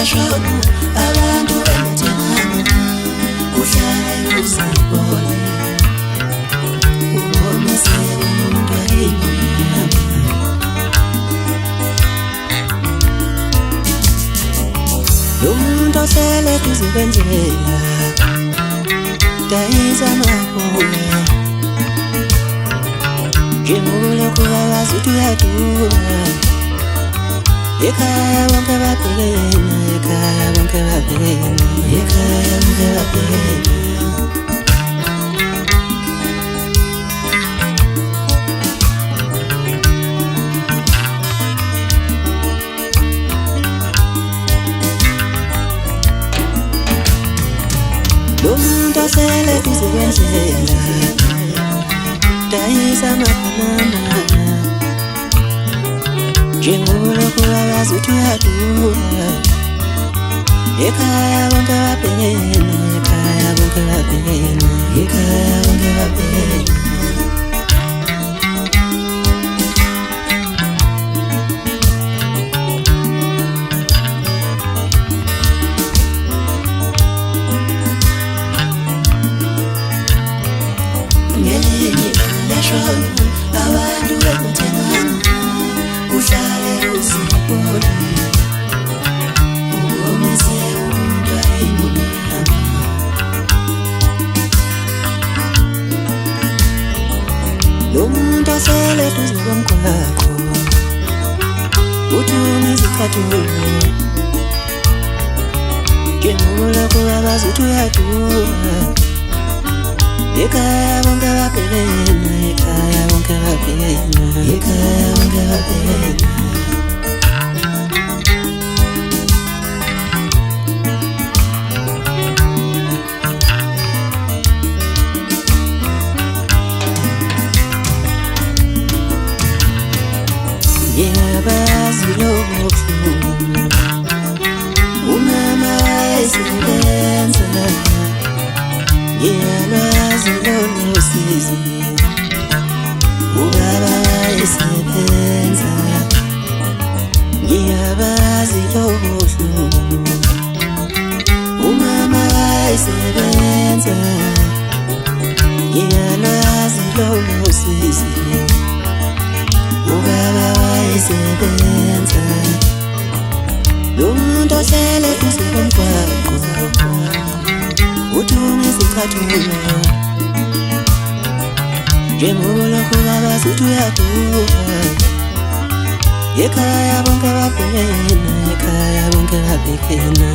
yashona abantu bengathenganga uhlale usibone ubomise umuntu ayinoma umuntu ohlele duze kwendlela dayisa maphula njengolokhu wazi ukuthi uyadura ekhaya bonke babhekene ekhaya bonke babhekene ekhaya bonke babhekene lo muntu ohlele duze kwendlela dayisa mabanana njengolokhu wazi ukuthi uyadura ekhaya bonke babhekene ekhaya bonke babhekene ekhaya bonke babhekene abantu bengathenganga uhlale usibone ubomise umuntu ayinoma lo muntu ohlele duze komgwaqo uthuma izicathulo njengolokhu wazi ukuthi uyadura ekhaya bonke babhekene ekhaya bonke babhekene ekhaya bonke babhekene ngiyabazi lobuhlungu umama wayesebenza ngiyalwazi lolu sizi ubaba wayesebenza ngiyabazi lobuhlungu umama wayesebenza ngiyalwazi lolu sizi ubaba wayesebenza lo muntu ohlele duze komgwaqo uthuma izicathulo njengolokhu wazi ukuthi uyadura ekhaya bonke babhekene ekhaya bonke babhekene